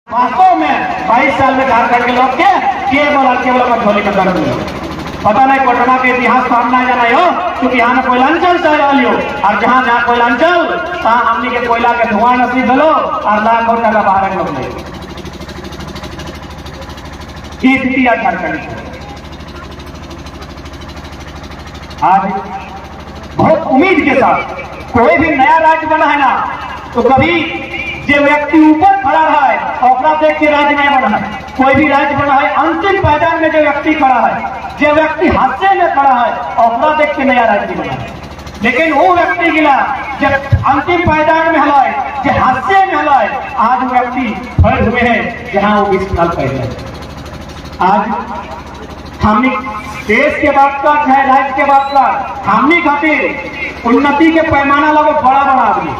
वास्तव में 22 साल में झारखंड के लोग के केवल झोली का दर्द हो पता नहीं कोटमा के इतिहास को हम ना जाना हो क्योंकि यहाँ कोयलांचल से वाली हो और जहाँ जहाँ कोयलांचल तहाँ हमनी के कोयला के धुआं नसीब दलो और लाखों टका बाहर लोग ले स्थिति आज झारखंड की आज बहुत उम्मीद के साथ कोई भी नया राज्य बना है ना तो कभी जो व्यक्ति ऊपर खड़ा है और देख के राज्य नहीं बना है। कोई भी राज्य बना है अंतिम पायदान में जो व्यक्ति खड़ा है जो व्यक्ति हादसे में खड़ा है और देख के नया राज्य बना है। लेकिन वो व्यक्ति गिला जब अंतिम पायदान में हलाए जो हादसे में हलाए आज वो व्यक्ति खड़े हुए हैं जहां वो 20 साल पहले आज हमने देश के बात का चाहे राज्य के बात का हमने खातिर उन्नति के पैमाना लगो बड़ा बड़ा आदमी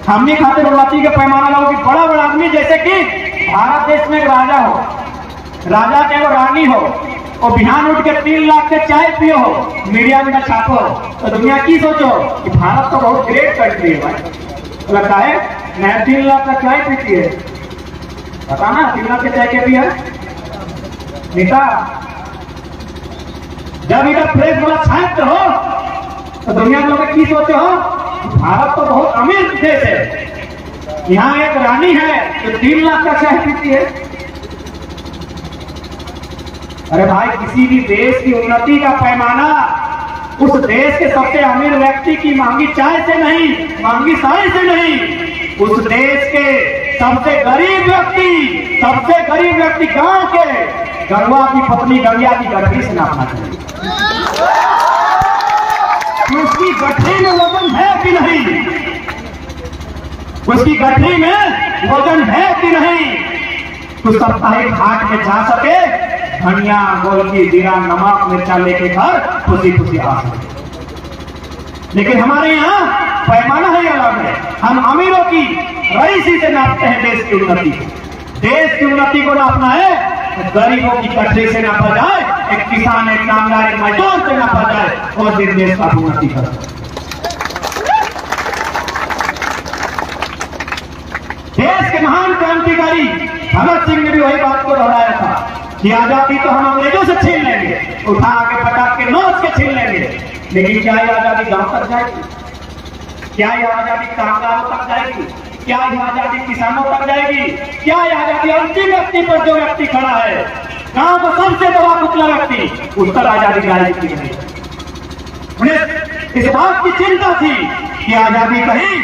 हमने खातिर उन्नति के पैमाना लगो कि बड़ा बड़ा आदमी जैसे कि भारत देश में एक राजा हो राजा के वो रानी हो और बिहान उठ के 3 लाख के चाय पियो हो मीडिया में छापो तो दुनिया की सोचो कि भारत तो बहुत ग्रेट कंट्री है भाई लगता है मैं 3 लाख का चाय पीती है पता ना 3 लाख के चाय के पिया नेता जब इधर प्रेस वाला छात्र हो तो दुनिया के लोग की सोचे हो भारत तो बहुत अमीर देश है यहाँ एक रानी है जो 3 लाख का चाय पीती है। अरे भाई किसी भी देश की उन्नति का पैमाना उस देश के सबसे अमीर व्यक्ति की मांगी चाय से नहीं मांगी साई से नहीं उस देश के सबसे गरीब व्यक्ति गांव के गढ़वा की पत्नी गढ़िया की गठरी से नापना चाहिए उसकी गठरी में वजन है कि नहीं उसकी गठरी में वजन है कि नहीं तो साप्ताहिक हाट में जा सके धनिया गोलकी जीरा नमक मिर्चा लेके घर खुशी खुशी आ सके। लेकिन हमारे यहाँ पैमाना है अलग है हम अमीरों की रईसी से नापते हैं देश की उन्नति को नापना है गरीबों की गठरी से नापा जाए एक किसान एक कामगार एक मजदूर से नापा जाए और फिर देश का उन्नति कर देश के महान क्रांतिकारी भगत सिंह ने भी वही बात को दोहराया था कि आजादी तो हम अंग्रेजों से छीन लेंगे उठा के पटाख के नोच के छीन लेंगे लेकिन क्या ये आजादी गांव तक जाएगी क्या ये आजादी कामगारों तक जाएगी क्या यह आजादी किसानों तक जाएगी क्या यह आजादी अंतिम व्यक्ति पर जो व्यक्ति खड़ा है गांव का सबसे बड़ा पुतला व्यक्ति उस पर आजादी जाएगी उन्हें इस बात की चिंता थी कि आजादी कहीं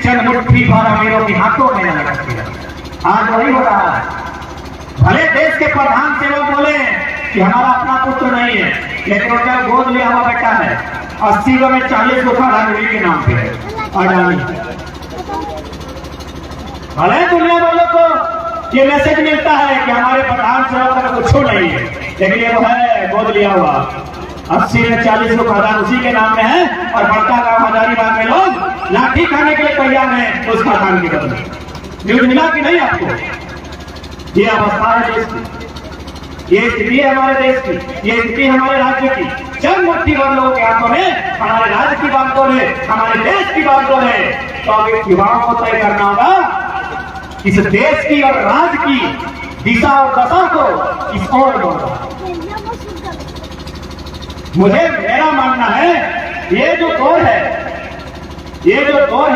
चंद मुट्ठी भर अमीरों के हाथों में न लगती है। आज वही हो रहा है भले देश के प्रधान से लोग बोले कि हमारा अपना पुत्र नहीं है लेकिन उनका गोद लिया हुआ बेटा है 80 में 40 को प्रधानमंत्री के नाम पे है अडानी भले दुनिया वालों को ये मैसेज मिलता है कि हमारे प्रधान से कुछ नहीं है लेकिन ये वो है गोद लिया हुआ 80 में 40 को प्रधान उसी के नाम में है और बड़का गांव हजारीबाग में लोग लाठी खाने के लिए तैयार हैं उस प्रधान के बदले न्यूज मिला कि नहीं आपको ये अवस्था है देश की ये स्थिति है हमारे देश की ये स्थिति हमारे राज्य की चंद मुट्ठी भर लोगों के हाथों में हमारे राज्य की बागडोर है हमारे देश की बागडोर है तो अब युवाओं को तय करना होगा इस देश की और राज्य की दिशा और दशा को इस ओर बढ़ा। मुझे मेरा मानना है ये जो दौर है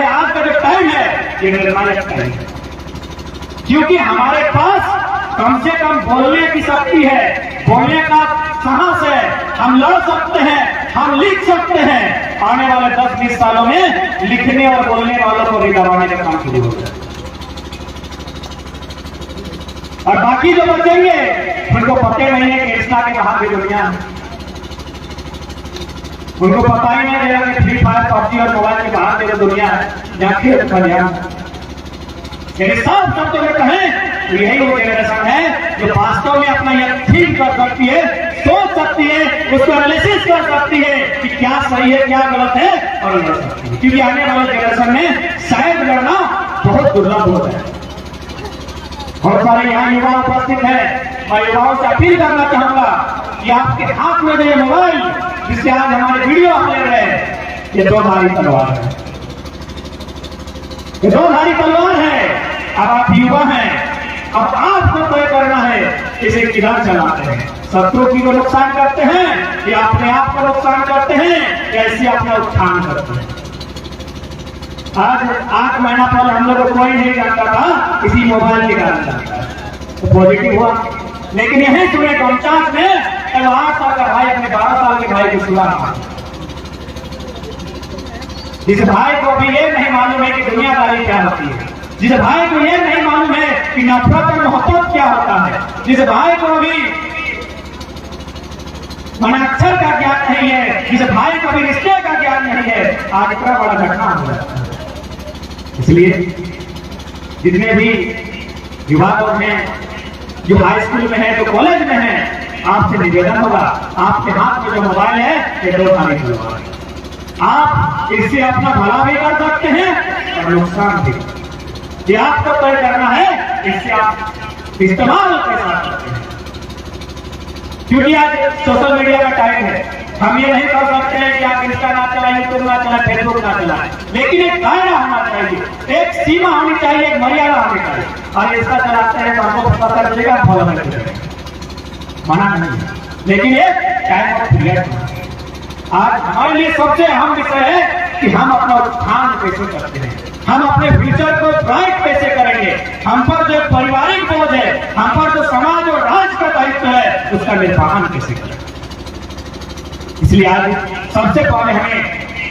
आज का जो टाइम है ये निर्णायक टाइम है क्योंकि हमारे पास कम से कम बोलने की शक्ति है बोलने का साहस है हम लड़ सकते हैं हम लिख सकते हैं आने वाले 10-20 सालों में लिखने और बोलने वालों को भी दबाने का काम शुरू हो जाए और बाकी जो बचेंगे उनको पता नहीं है कि इंस्टा के बाहर की दुनिया है उनको पता ही नहीं रहेगा कि फ्री फायर पबजी और मोबाइल के बाहर की जो दुनिया है जहाँ खेल का ध्यान साफ शब्दों में कहें तो यही वो जनरेशन है जो वास्तव में अपना यह थिंक कर सकती है सोच सकती है उसको एनालिसिस कर सकती है कि क्या सही है क्या गलत है और लड़ सकती है क्योंकि आने वाले जनरेशन में शायद लड़ना बहुत दुर्लभ होता है। बहुत सारे यहाँ युवा उपस्थित है मैं युवाओं से अपील करना चाहूंगा कि आपके हाथ में जो ये मोबाइल जिससे आज हमारे वीडियो आप ले रहे हैं ये 2 धारी तलवार है ये 2 धारी तलवार है अब आप युवा हैं, अब आपको तय करना है इसे किधर चलाते हैं। शत्रु की को नुकसान करते हैं या अपने आप को नुकसान करते हैं या इसे अपना उत्थान करते हैं। आज 8 महीना पहले हम लोग को कोई नहीं जानता था, इसी मोबाइल के कारण जानता है तो पॉजिटिव हुआ। लेकिन यही सुने 49 में 8 साल का भाई अपने 12 साल के भाई को सुना। जिस भाई को भी ये नहीं मालूम है कि दुनियादारी क्या होती है, जिस भाई को ये नहीं मालूम है कि नफरत और मोहब्बत क्या होता है, जिस भाई को भी मनाक्षर का ज्ञान नहीं है, जिस भाई को भी रिश्ते का ज्ञान नहीं है, आज इतना बड़ा घटना हो जाता है। इसलिए जितने भी युवा लोग हैं, जो हाई स्कूल में है, जो कॉलेज में है, आपसे निवेदन होगा, आपके हाथ में जो मोबाइल है ये 2 थाने की मोबाइल, आप इससे अपना भला भी कर सकते हैं और नुकसान भी। ये आपको तय करना है इससे आप इस्तेमाल कैसा करते हैं। क्योंकि आज सोशल मीडिया का टाइम है, हम ये नहीं कर सकते हैं कि आप इंस्टा ना चलाएं, यूट्यूब ना चलाएं, फेसबुक ना चलाएं, लेकिन एक दायरा होना चाहिए, एक सीमा होनी चाहिए, एक मर्यादा होनी चाहिए। और इंस्टा चलाते हैं तो हमको पता चलेगा, फॉलो करेंगे, मना नहीं है, लेकिन एक टाइम ऑफ पीरियड। आज हमारे लिए सबसे अहम विषय है कि हम अपना उत्थान कैसे करते हैं, हम अपने फ्यूचर को ब्राइट कैसे करेंगे, हम पर जो पारिवारिक बोझ है, हम पर जो समाज और राष्ट्र का दायित्व है, उसका निर्वहन कैसे करें। इसलिए आज सबसे पहले हमें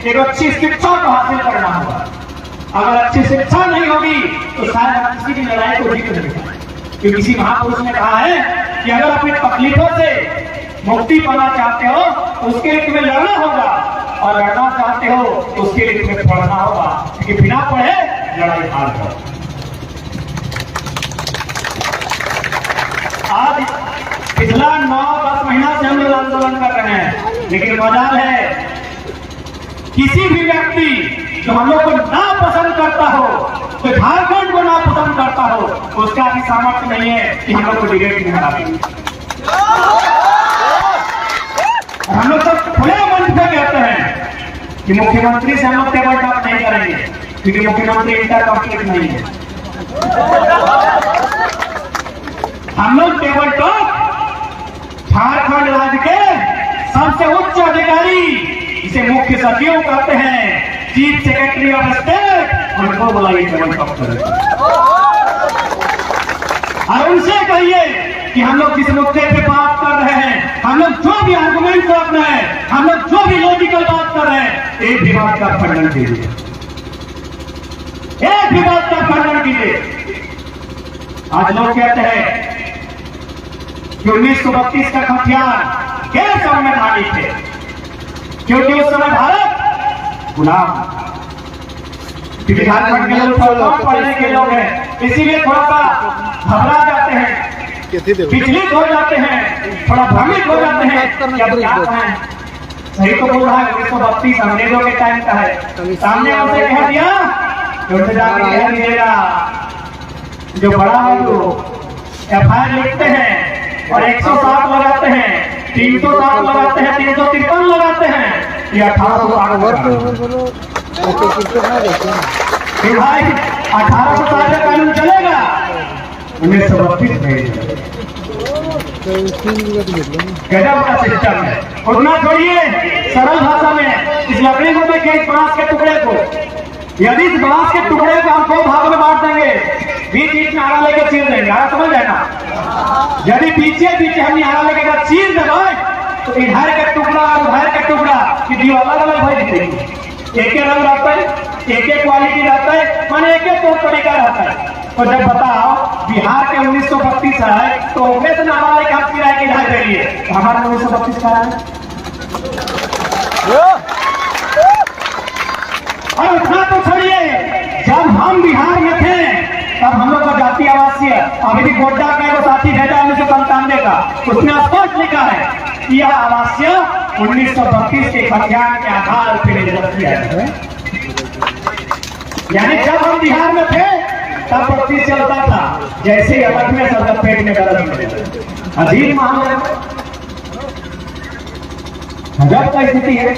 एक अच्छी शिक्षा को हासिल करना होगा। अगर अच्छी शिक्षा नहीं होगी तो शायद हम किसी की लड़ाई को जीत नहीं पाएंगे। क्योंकि किसी महापुरुष ने कहा है कि अगर अपनी तकलीफों से मुक्ति पाना चाहते हो तो उसके लिए तुम्हें लड़ना होगा, और लड़ना चाहते हो तो उसके लिए तुम्हें पढ़ना होगा, क्योंकि बिना पढ़े लड़ाई हार जाओ। आज पिछला 9-10 महीना से हम लोग आंदोलन कर रहे हैं, लेकिन मजाल है किसी भी व्यक्ति जो हम लोग को ना पसंद करता हो, तो झारखंड को ना पसंद करता हो, उसका भी सामर्थ्य नहीं है कि हम लोग को डिबेट में हरा दें। हम लोग सब खुले मन से कहते हैं कि मुख्यमंत्री से हम लोग टेबल टॉक नहीं करेंगे, क्योंकि मुख्यमंत्री इंटर कॉम्प्लीट नहीं है। हम लोग टेबल टॉक झारखंड राज्य के सबसे उच्च अधिकारी, जिसे मुख्य सचिव कहते हैं, चीफ सेक्रेटरी ऑफ स्टेट, उनको बुलाइए टेबल टॉक करें और उनसे कहिए कि हम लोग जिस मुद्दे पे बात कर रहे हैं, हम लोग जो भी आर्गुमेंट कर रहे हैं, हम लोग जो भी लॉजिकल बात कर रहे हैं, एक भी बात का खंडन कीजिए, एक भी बात का खंडन कीजिए। आज लोग कहते हैं कि 1932 का हथियार गैर संवैधानिक थे, क्योंकि उस समय भारत गुलाम, क्योंकि झारखंड के लोग पढ़ने के लोग हैं, इसीलिए थोड़ा सा घबरा जाते हैं, विचलित हो जाते हैं, थोड़ा भ्रमित हो जाते हैं कि अब क्या करें। सही तो बोल रहा है, 1932 अंग्रेजों के टाइम का है, सामने उसे कह दिया तो उसे जाके कह दीजिएगा, जो बड़ा है वो FIR लिखते हैं और 107 लगाते हैं, 307 लगाते हैं, 353 लगाते हैं, ये 1860 का कानून चलेगा, 1932 में गजब का सिस्टम है। उतना छोड़िए, सरल भाषा में इस लकड़ी को देखिए, इस बांस के टुकड़े को, यदि इस बांस के टुकड़े को हम 2 भागों में बांट देंगे, बीच बीच में आरा लेकर चीर देंगे, आरा समझ जाएगा। यदि पीछे पीछे हम आरा लेकर चीर देंगे तो इधर के टुकड़ा और उधर के टुकड़ा की दी अलग अलग भाई दिखेगी, एक रंग रहता है, एक क्वालिटी रहता है, माने एक तौर तरीका रहता है। तो जब बताओ बिहार के 1932 है तो उनमें से नारा लेकर आप किराए की ढाई दे रही है, हमारा 1932 का है। और उतना तो छोड़िए, जब हम बिहार में थे तब हम लोग का जाति आवासीय, अभी भी गोड्डा का वो साथी भेजा 1997 का, उसने स्पष्ट लिखा है यह आवासीय 1932 के खतियान के आधार पर निर्मित किया है। यानी जब हम बिहार में थे तब 32 चलता था, जैसे ही अलग में सब पेट में दर्द मिले, अजीब मामला, गजब का स्थिति है।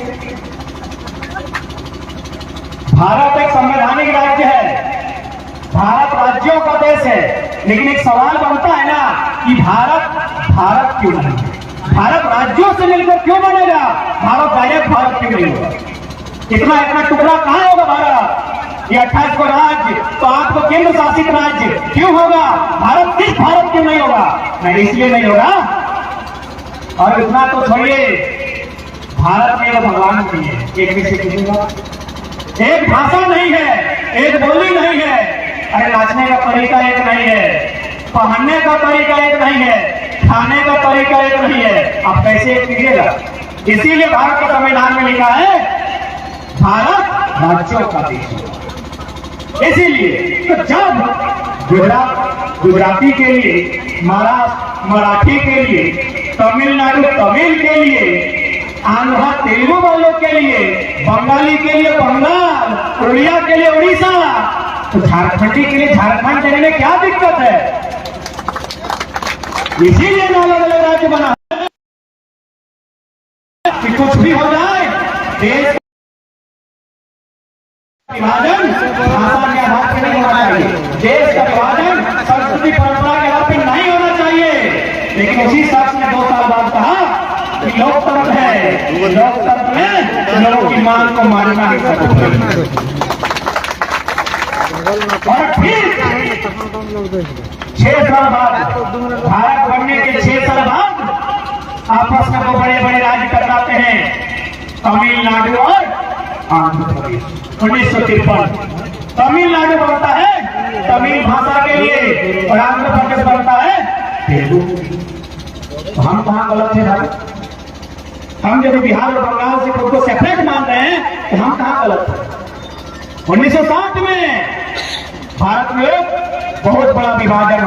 भारत एक संवैधानिक राज्य है, भारत राज्यों का देश है, लेकिन एक सवाल बनता है ना कि भारत क्यों नहीं? भारत राज्यों से मिलकर क्यों बनेगा? भारत डायरेक्ट भारत क्यों नहीं होगा? इतना टुकड़ा कहां होगा भारत? ये 28 को राज्य, तो आपको केंद्र शासित राज्य क्यों होगा? भारत क्यों नहीं होगा? नहीं, इसलिए नहीं होगा। और इतना तो छोड़िए, भारत में भगवान भी है, एक भी सीखूंगा, एक भाषा नहीं है, एक बोली नहीं है, अरे नाचने का तरीका एक नहीं है, पहनने का तरीका एक नहीं है, खाने का तरीका एक नहीं है, आप कैसे एक कीजिएगा? इसीलिए भारत के संविधान में लिखा है भारत राज्यों का देश। इसीलिए तो जब गुजराती के लिए, महाराष्ट्र मराठी के लिए, तमिलनाडु तमिल के लिए, आंध्र तेलुगु वालों के लिए, बंगाली के लिए बंगाल, उड़िया के लिए उड़ीसा, तो झारखंडी के लिए झारखंड देने में क्या दिक्कत है? इसीलिए अलग अलग राज्य बना कि कुछ भी हो जाए, देश विभाजन भाषा के आधार पर नहीं होना चाहिए, देश का विभाजन संस्कृति परंपरा के आधार पर नहीं होना चाहिए। लेकिन उसी शख्स ने 2 साल बाद कहा कि लोकतंत्र है, लोकतंत्र में लोगों की मांग को मानना ही सबूत। और फिर 6 साल बाद, भारत बनने के 6 साल बाद आपस में 2 बड़े बड़े राज्य टकराते हैं, तमिलनाडु और आंध्र प्रदेश। 1953 तमिलनाडु बनता है तमिल भाषा के लिए और आंध्र प्रदेश बनता है तेलुगु। तो हम कहां गलत थे भाई? हम जब बिहार और बंगाल से खुद को सेपरेट मान रहे हैं तो हम कहां गलत थे? 1960 में भारत में बहुत बड़ा विभाजन